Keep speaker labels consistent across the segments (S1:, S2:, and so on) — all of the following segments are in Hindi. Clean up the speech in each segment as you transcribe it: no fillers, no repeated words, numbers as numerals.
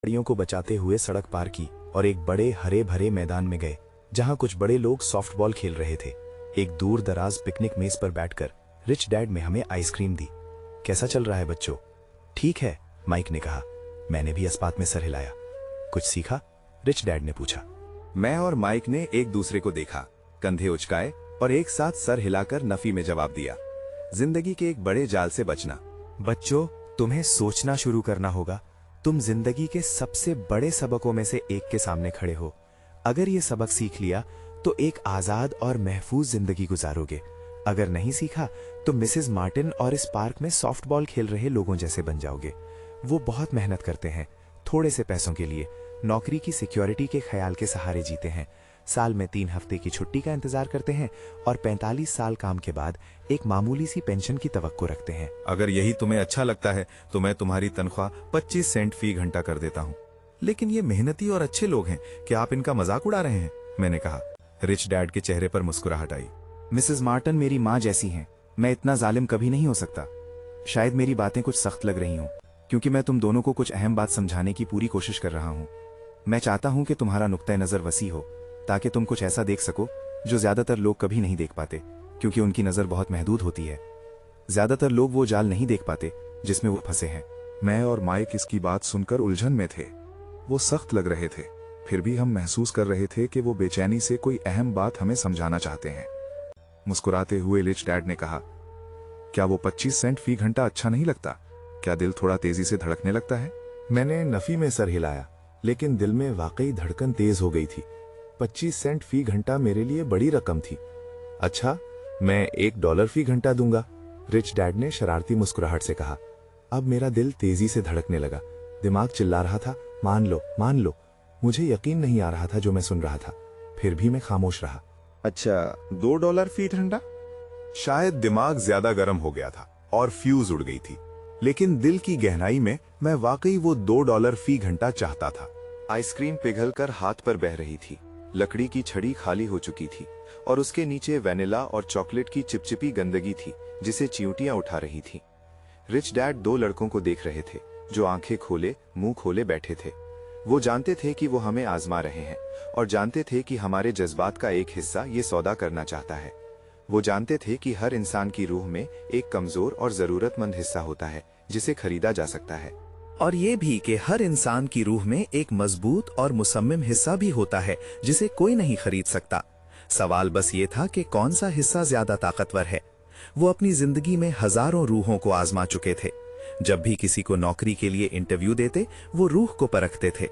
S1: गाड़ियों को बचाते हुए सड़क पार की और एक बड़े हरे भरे मैदान में गए जहां कुछ बड़े लोग सॉफ्टबॉल खेल रहे थे। एक दूर दराज पिकनिक मेज पर बैठकर रिच डैड ने हमें आइसक्रीम दी। कैसा चल रहा है बच्चों? ठीक है, माइक ने कहा। मैंने भी इस्पात में सर हिलाया। कुछ सीखा? रिच डैड ने पूछा।
S2: मैं और माइक ने एक दूसरे को देखा, कंधे उचकाए और एक साथ सर हिलाकर नफी में जवाब दिया। जिंदगी के एक बड़े जाल से बचना।
S1: बच्चों, तुम्हें सोचना शुरू करना होगा। तुम जिंदगी के सबसे बड़े सबकों में से एक के सामने खड़े हो। अगर ये सबक सीख लिया तो एक आजाद और महफूज जिंदगी गुजारोगे। अगर नहीं सीखा तो मिसेस मार्टिन और इस पार्क में सॉफ्टबॉल खेल रहे लोगों जैसे बन जाओगे। वो बहुत मेहनत करते हैं, थोड़े से पैसों के लिए, नौकरी की सिक्योरिटी के ख्याल के सहारे जीते हैं, साल में 3 हफ्ते की छुट्टी का इंतजार करते हैं और 45 साल काम के बाद एक मामूली सी पेंशन की तवक्को रखते हैं।
S2: अगर यही तुम्हें अच्छा लगता है तो मैं तुम्हारी तनख्वाह 25 सेंट फी घंटा कर देता हूँ। लेकिन ये मेहनती और अच्छे लोग हैं, क्या आप इनका मजाक उड़ा रहे हैं? मैंने कहा। रिच डैड के चेहरे पर मुस्कुराहट आई।
S1: मिसेस मार्टन मेरी माँ जैसी हैं। मैं इतना जालिम कभी नहीं हो सकता। शायद मेरी बातें कुछ सख्त लग रही हों, क्योंकि मैं तुम दोनों को कुछ अहम बात समझाने की पूरी कोशिश कर रहा हूँ। मैं चाहता हूँ कि तुम्हारा नुक्ता नजर वसी हो, ताकि तुम कुछ ऐसा देख सको जो ज्यादातर लोग कभी नहीं देख पाते, क्योंकि उनकी नजर बहुत महदूद होती है। ज्यादातर लोग वो जाल नहीं देख पाते जिसमें वो फंसे हैं।
S3: मैं और माइक इसकी बात सुनकर उलझन में थे। वो सख्त लग रहे थे, फिर भी हम महसूस कर रहे थे कि वो बेचैनी से कोई अहम बात हमें समझाना चाहते हैं। मुस्कुराते हुए रिच डैड ने कहा, क्या वो 25 सेंट फी घंटा अच्छा नहीं लगता? क्या दिल थोड़ा तेजी से धड़कने लगता है?
S1: मैंने नफी में सर हिलाया, लेकिन दिल में वाकई धड़कन तेज हो गई थी। 25 सेंट फी घंटा मेरे लिए बड़ी रकम थी। अच्छा, मैं $1 फी घंटा दूंगा, रिच डैड ने शरारती मुस्कुराहट से कहा। अब मेरा दिल तेजी से धड़कने लगा। दिमाग चिल्ला रहा था, मान लो, मान लो। मुझे यकीन नहीं आ रहा था जो मैं सुन रहा था, फिर भी मैं खामोश रहा।
S2: अच्छा, $2 फी घंटा? शायद दिमाग ज्यादा गर्म हो गया था और फ्यूज उड़ गई थी, लेकिन दिल की गहराई में मैं वाकई वो $2 फी घंटा चाहता था। आइसक्रीम पिघलकर हाथ पर बह रही थी, लकड़ी की छड़ी खाली हो चुकी थी और उसके नीचे वेनिला और चॉकलेट की चिपचिपी गंदगी थी जिसे चींटियां उठा रही थी। रिच डैड 2 लड़कों को देख रहे थे जो आंखें खोले मुंह खोले बैठे थे। वो जानते थे कि वो हमें आजमा रहे हैं और जानते थे कि हमारे जज्बात का एक हिस्सा ये सौदा करना चाहता है। वो जानते थे कि हर इंसान की रूह में एक कमजोर और जरूरतमंद हिस्सा होता है जिसे खरीदा जा सकता है, और ये भी कि हर इंसान की रूह में एक मजबूत और मुसम्मिम हिस्सा भी होता है जिसे कोई नहीं खरीद सकता। सवाल बस ये था कि कौन सा हिस्सा ज्यादा ताकतवर है। वो अपनी जिंदगी में हजारों रूहों को आजमा चुके थे। जब भी किसी को नौकरी के लिए इंटरव्यू देते, वो रूह को परखते थे।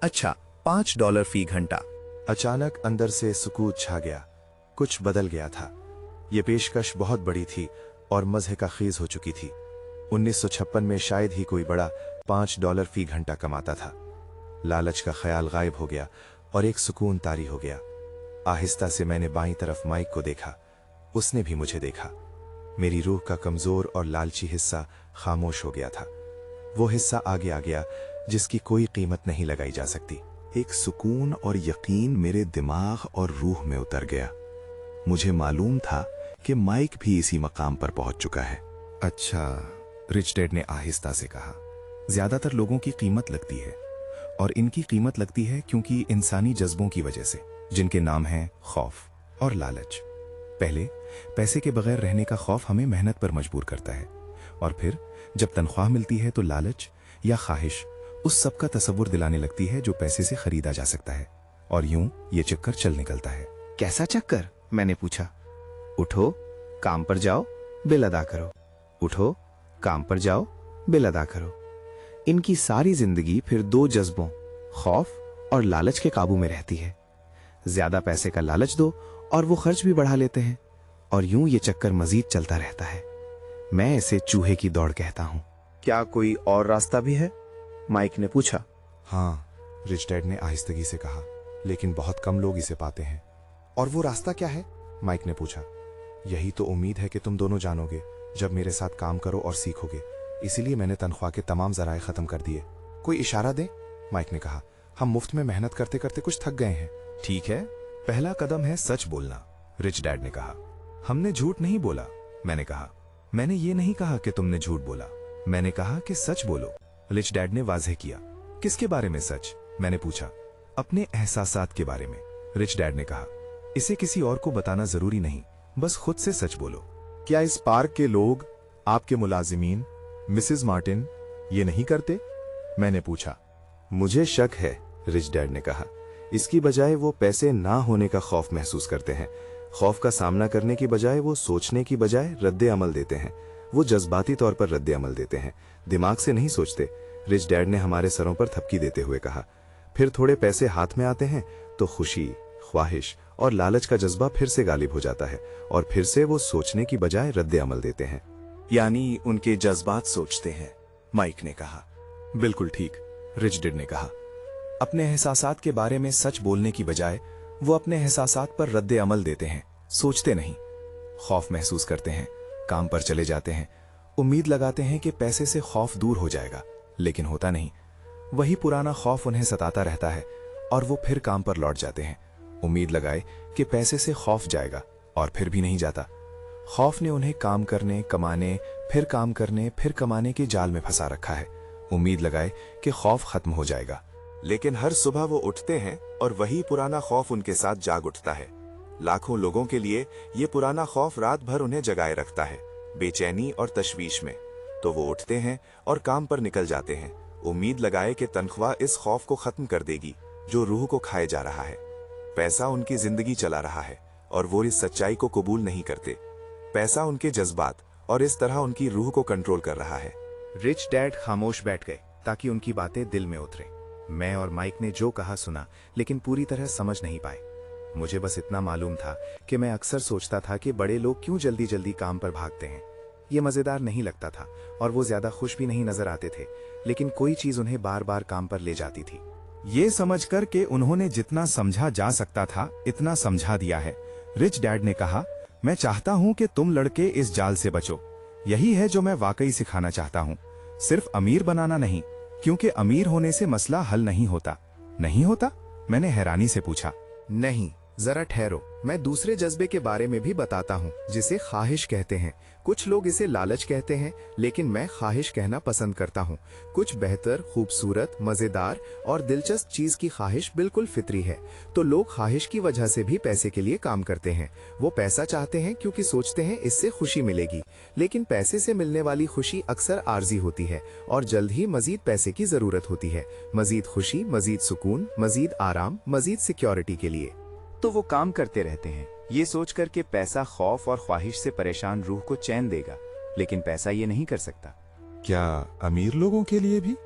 S2: अच्छा, $5 फी घंटा।
S1: अचानक अंदर से सुकूत छा गया। कुछ बदल गया था। ये पेशकश बहुत बड़ी थी और मज़े का खीज हो चुकी थी। 1956 में शायद ही कोई बड़ा $5 फी घंटा कमाता था। लालच का ख्याल गायब हो गया और एक सुकून तारी हो गया। आहिस्ता से मैंने बाईं तरफ माइक को देखा। उसने भी मुझे देखा। मेरी रूह का कमजोर और लालची हिस्सा खामोश हो गया था। वो हिस्सा आगे आ गया जिसकी कोई कीमत नहीं लगाई जा सकती। एक सुकून और यकीन मेरे दिमाग और रूह में उतर गया। मुझे मालूम था कि माइक भी इसी मकाम पर पहुंच चुका है।
S2: अच्छा, रिच डैड ने आहिस्ता से कहा, ज्यादातर लोगों की कीमत लगती है, और इनकी कीमत लगती है क्योंकि इंसानी जज्बों की वजह से, जिनके नाम हैं खौफ और लालच। पहले पैसे के बगैर रहने का खौफ हमें मेहनत पर मजबूर करता है, और फिर जब तनख्वाह मिलती है तो लालच या ख्वाहिश उस सब का तसव्वुर दिलाने लगती है जो पैसे से खरीदा जा सकता है, और यूं ये चक्कर चल निकलता है।
S4: कैसा चक्कर? मैंने पूछा। उठो, काम पर जाओ, बिल अदा करो। उठो, काम पर जाओ, बिल अदा करो। इनकी सारी जिंदगी फिर 2 जज्बों, खौफ और लालच के काबू में रहती है। ज्यादा पैसे का लालच दो और वो खर्च भी बढ़ा लेते हैं, और यूं ये चक्कर मजीद चलता रहता है। मैं इसे चूहे की दौड़ कहता हूं।
S1: क्या कोई और रास्ता भी है? माइक ने पूछा।
S3: हाँ, रिच डैड ने आहिस्तगी से कहा, लेकिन बहुत कम लोग इसे पाते हैं। और वो रास्ता क्या है? माइक ने पूछा। यही तो उम्मीद है कि तुम दोनों जानोगे जब मेरे साथ काम करो और सीखोगे। इसीलिए मैंने तनख्वाह के तमाम जराए खत्म कर दिए। कोई इशारा दे, माइक ने कहा। हम मुफ्त में मेहनत करते करते कुछ थक गए हैं।
S2: ठीक है, पहला कदम है सच बोलना, रिच डैड ने कहा। हमने झूठ नहीं बोला, मैंने कहा। मैंने ये नहीं कहा कि तुमने झूठ बोला, मैंने कहा कि सच बोलो, रिच डैड ने वाज़ेह किया।
S3: किसके बारे में सच? मैंने पूछा। अपने एहसासात के बारे में, रिच डैड ने कहा। इसे किसी और को बताना जरूरी नहीं, बस खुद से सच बोलो। क्या इस पार्क के लोग, आपके मुलाजिमीन, मिसेस मार्टिन ये नहीं करते? मैंने पूछा। मुझे शक है, रिच डैड ने कहा। इसकी बजाय वो पैसे ना होने का खौफ महसूस करते हैं। खौफ का सामना करने की बजाय वो सोचने की बजाय रद्दे अमल देते हैं। वो जज्बाती तौर पर रद्दे अमल देते हैं, दिमाग से नहीं सोचते। रिच डैड ने हमारे सरों पर थपकी देते हुए कहा। फिर थोड़े पैसे हाथ में आते हैं तो खुशी, ख्वाहिश और लालच का जज्बा फिर से गालिब हो जाता है और फिर से वो सोचने की बजाय रद्दे अमल देते हैं।
S1: यानी उनके जज्बात सोचते हैं, माइक ने कहा।
S3: बिल्कुल ठीक, रिच डैड ने कहा। अपने एहसासात के बारे में सच बोलने की बजाय वो अपने एहसासात पर रद्दे अमल देते हैं, सोचते नहीं। खौफ महसूस करते हैं, काम पर चले जाते हैं, उम्मीद लगाते हैं कि पैसे से खौफ दूर हो जाएगा, लेकिन होता नहीं। वही पुराना खौफ उन्हें सताता रहता है और वो फिर काम पर लौट जाते हैं, उम्मीद लगाए कि पैसे से खौफ जाएगा, और फिर भी नहीं जाता। खौफ ने उन्हें काम करने, कमाने, फिर काम करने, फिर कमाने के जाल में फंसा रखा है, उम्मीद लगाए कि खौफ खत्म हो जाएगा।
S2: लेकिन हर सुबह वो उठते हैं और वही पुराना खौफ उनके साथ जाग उठता है। लाखों लोगों के लिए ये पुराना खौफ रात भर उन्हें जगाए रखता है, बेचैनी और तशवीश में। तो वो उठते हैं और काम पर निकल जाते हैं, उम्मीद लगाए कि तनख्वाह इस खौफ को खत्म कर देगी जो रूह को खाए जा रहा है। पैसा उनकी जिंदगी चला रहा है और वो इस सच्चाई को कबूल नहीं करते। पैसा उनके जज्बात और इस तरह उनकी रूह को कंट्रोल कर रहा है।
S3: रिच डैड खामोश बैठ गए ताकि उनकी बातें दिल में उतरे। मैं और माइक ने जो कहा सुना, लेकिन पूरी तरह समझ नहीं पाए। मुझे बस इतना मालूम था कि मैं अक्सर सोचता था कि बड़े लोग क्यों जल्दी जल्दी काम पर भागते हैं। ये मजेदार नहीं लगता था और वो ज्यादा खुश भी नहीं नजर आते थे, लेकिन कोई चीज उन्हें बार बार काम पर ले जाती थी। ये समझकर कि उन्होंने जितना समझा जा सकता था इतना समझा दिया है, रिच डैड ने कहा, मैं चाहता हूं कि तुम लड़के इस जाल से बचो। यही है जो मैं वाकई सिखाना चाहता हूं, सिर्फ अमीर बनाना नहीं, क्योंकि अमीर होने से मसला हल नहीं होता। नहीं होता? मैंने हैरानी से पूछा। नहीं, जरा ठहरो, मैं दूसरे जज्बे के बारे में भी बताता हूँ, जिसे ख्वाहिश कहते हैं। कुछ लोग इसे लालच कहते हैं, लेकिन मैं ख्वाहिश कहना पसंद करता हूँ। कुछ बेहतर, खूबसूरत, मजेदार और दिलचस्प चीज की ख्वाहिश बिल्कुल फितरी है। तो लोग ख्वाहिश की वजह से भी पैसे के लिए काम करते हैं। वो पैसा चाहते हैं क्योंकि सोचते हैं इससे खुशी मिलेगी, लेकिन पैसे से मिलने वाली खुशी अक्सर आर्जी होती है और जल्द ही मजीद पैसे की जरूरत होती है। मजीद खुशी, मजीद सुकून, मजीद आराम, मजीद सिक्योरिटी के लिए।
S5: तो वो काम करते रहते हैं, ये सोचकर कि पैसा खौफ और ख्वाहिश से परेशान रूह को चैन देगा, लेकिन पैसा ये नहीं कर सकता।
S3: क्या अमीर लोगों के लिए भी?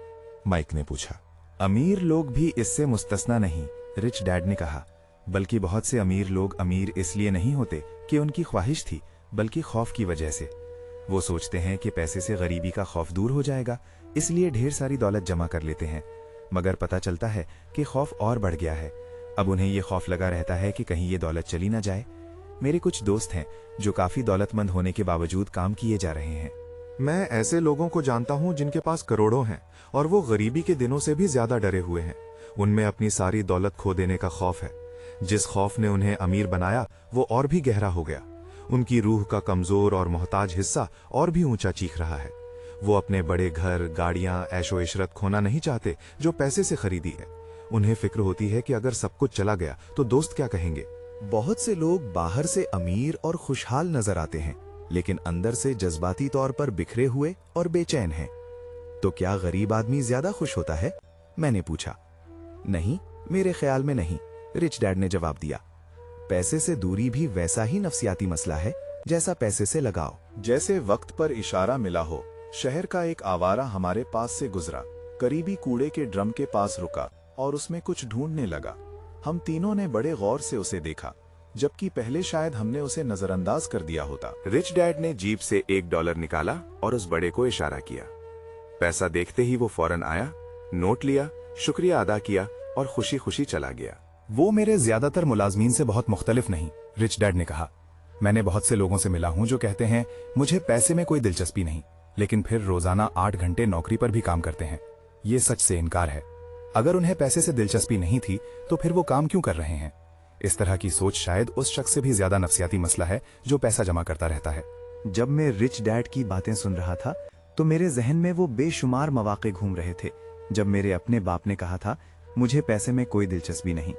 S3: माइक ने पूछा। अमीर लोग भी इससे मुस्तस्ना नहीं, रिच डैड ने कहा। बल्कि बहुत से अमीर लोग अमीर इसलिए नहीं होते कि उनकी ख्वाहिश थी, बल्कि खौफ की वजह से। वो सोचते हैं कि पैसे से गरीबी का खौफ दूर हो जाएगा, इसलिए ढेर सारी दौलत जमा कर लेते हैं। मगर पता चलता है कि खौफ और बढ़ गया है। अब उन्हें ये खौफ लगा रहता है कि कहीं ये दौलत चली ना जाए। मेरे कुछ दोस्त हैं जो काफी दौलतमंद होने के बावजूद काम किए जा रहे हैं। मैं ऐसे लोगों को जानता हूं जिनके पास करोड़ों हैं और वो गरीबी के दिनों से भी ज्यादा डरे हुए हैं। उनमें अपनी सारी दौलत खो देने का खौफ है। जिस खौफ ने उन्हें अमीर बनाया वो और भी गहरा हो गया। उनकी रूह का कमजोर और मोहताज हिस्सा और भी ऊंचा चीख रहा है। वो अपने बड़े घर, गाड़ियां, ऐशो इशरत खोना नहीं चाहते जो पैसे से खरीदी है। उन्हें फिक्र होती है कि अगर सब कुछ चला गया तो दोस्त क्या कहेंगे। बहुत से लोग बाहर से अमीर और खुशहाल नजर आते हैं, लेकिन अंदर से जज्बाती तौर पर बिखरे हुए और बेचैन हैं। तो क्या गरीब आदमी ज्यादा खुश होता है? मैंने पूछा। नहीं, मेरे ख्याल में नहीं, रिच डैड ने जवाब दिया। पैसे से दूरी भी वैसा ही नफसियाती मसला है जैसा पैसे से लगाव। जैसे वक्त पर इशारा मिला हो। शहर का एक आवारा हमारे पास से गुजरा, करीबी कूड़े के ड्रम के पास रुका और उसमें कुछ ढूंढने लगा। हम तीनों ने बड़े गौर से उसे देखा, जबकि पहले शायद हमने उसे नजरअंदाज कर दिया होता।
S2: रिच डैड ने जेब से $1 निकाला और उस बड़े को इशारा किया। पैसा देखते ही वो फौरन आया, नोट लिया, शुक्रिया अदा किया और खुशी खुशी चला गया।
S3: वो मेरे ज्यादातर मुलाजमीन से बहुत मुख्तलिफ नहीं, रिच डैड ने कहा। मैंने बहुत से लोगों से मिला हूं जो कहते हैं मुझे पैसे में कोई दिलचस्पी नहीं, लेकिन फिर रोजाना 8 घंटे नौकरी पर भी काम करते हैं। ये सच से इनकार है। अगर उन्हें पैसे से दिलचस्पी नहीं थी तो फिर वो काम क्यों कर रहे हैं? इस तरह की सोच शायद उस शख्स से भी ज्यादा नफसियाती मसला है जो पैसा जमा करता रहता है।
S5: जब मैं रिच डैड की बातें सुन रहा था तो मेरे जहन में वो बेशुमार मौके घूम रहे थे जब मेरे अपने बाप ने कहा था मुझे पैसे में कोई दिलचस्पी नहीं।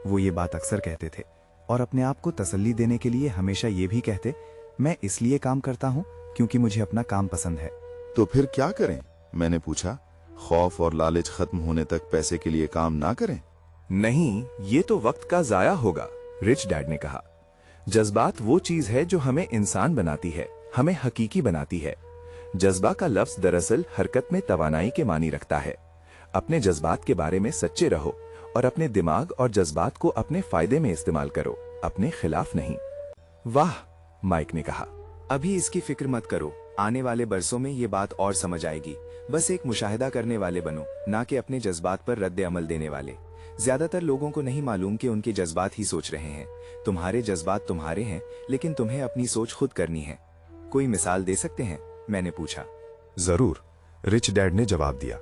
S5: वो ये बात अक्सर कहते थे और अपने आप को तसल्ली देने के लिए हमेशा ये भी कहते, मैं इसलिए काम करता हूँ क्योंकि मुझे अपना काम पसंद है।
S6: तो फिर क्या करें? मैंने पूछा। खौफ और लालच खत्म होने तक पैसे के लिए काम ना करें?
S2: नहीं, ये तो वक्त का जाया होगा, रिच डैड ने कहा। जज्बात वो चीज है जो हमें इंसान बनाती है, हमें हकीकी बनाती है। जज्बा का लफ्ज दरअसल हरकत में तवानाई के मानी रखता है। अपने जज्बात के बारे में सच्चे रहो और अपने दिमाग और जज्बात को अपने फायदे में इस्तेमाल करो, अपने खिलाफ नहीं।
S5: वाह, माइक ने कहा। अभी इसकी फिक्र मत करो, आने वाले बरसों में ये बात और समझ आएगी। बस एक मुशाहिदा करने वाले बनो, ना कि अपने जज्बात पर रद्द अमल देने वाले। ज्यादातर लोगों को नहीं मालूम कि उनके जज्बात ही सोच रहे हैं। तुम्हारे जज्बात तुम्हारे हैं, लेकिन तुम्हें अपनी सोच खुद करनी है। कोई मिसाल दे सकते हैं? मैंने पूछा।
S3: जरूर, रिच डैड ने जवाब दिया।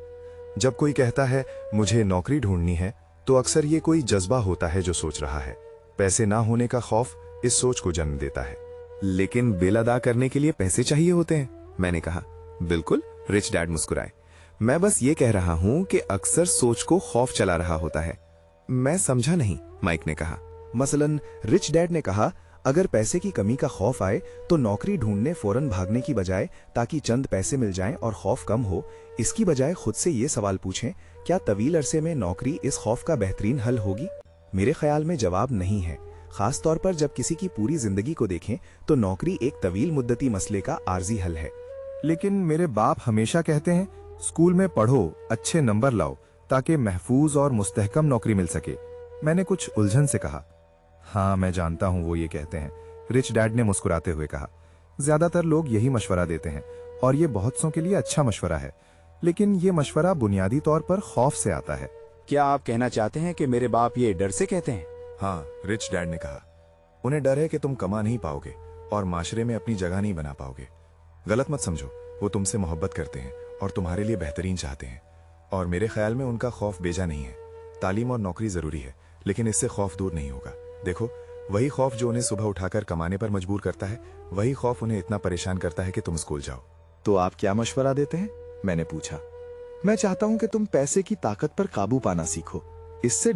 S3: जब कोई कहता है मुझे नौकरी ढूंढनी है, तो अक्सर ये कोई जज्बा होता है जो सोच रहा है। पैसे ना होने का खौफ इस सोच को जन्म देता है।
S4: लेकिन बिल अदा करने के लिए पैसे चाहिए होते हैं, मैंने कहा। बिल्कुल, रिच डैड मुस्कुराए। मैं बस ये कह रहा हूं कि अक्सर सोच को खौफ चला रहा होता है। मैं समझा नहीं, माइक ने कहा।
S3: मसलन रिच डैड ने कहा, अगर पैसे की कमी का खौफ आए तो नौकरी ढूंढने फौरन भागने की बजाय, ताकि चंद पैसे मिल जाएं और खौफ कम हो, इसकी बजाय खुद से ये सवाल पूछें, क्या तवील अरसे में नौकरी इस खौफ का बेहतरीन हल होगी? मेरे ख्याल में जवाब नहीं है। खास तौर पर जब किसी की पूरी जिंदगी को देखें तो नौकरी एक तवील मुद्दती मसले का आर्जी हल है।
S1: लेकिन मेरे बाप हमेशा कहते हैं स्कूल में पढ़ो, अच्छे नंबर लाओ, ताकि महफूज और मुस्तहकम नौकरी मिल सके। मैंने कुछ उलझन से कहा। हाँ, मैं जानता हूं वो ये कहते हैं, रिच डैड ने मुस्कुराते हुए कहा। ज्यादातर लोग यही मशवरा देते हैं और ये बहुत सौ के लिए अच्छा मशवरा है, लेकिन ये मशवरा बुनियादी तौर पर खौफ से आता है।
S5: क्या आप कहना चाहते हैं कि मेरे बाप ये डर से कहते हैं?
S3: हाँ, रिच डैड ने कहा। उन्हें डर है कि तुम कमा नहीं पाओगे और माशरे में अपनी जगह नहीं बना पाओगे। गलत मत समझो, वो तुमसे मोहब्बत करते हैं और तुम्हारे लिए बेहतरीन चाहते हैं। और मेरे ख्याल में उनका खौफ बेजा नहीं है। तालीम और नौकरी जरूरी है, लेकिन इससे खौफ दूर नहीं होगा। देखो, वही खौफ जो उन्हें सुबह उठाकर कमाने पर मजबूर करता है, वही खौफ उन्हें इतना परेशान करता है कि तुम स्कूल जाओ।
S1: तो आप क्या मशवरा देते हैं? मैंने पूछा। मैं चाहता हूं कि तुम पैसे की ताकत पर काबू पाना सीखो। इससे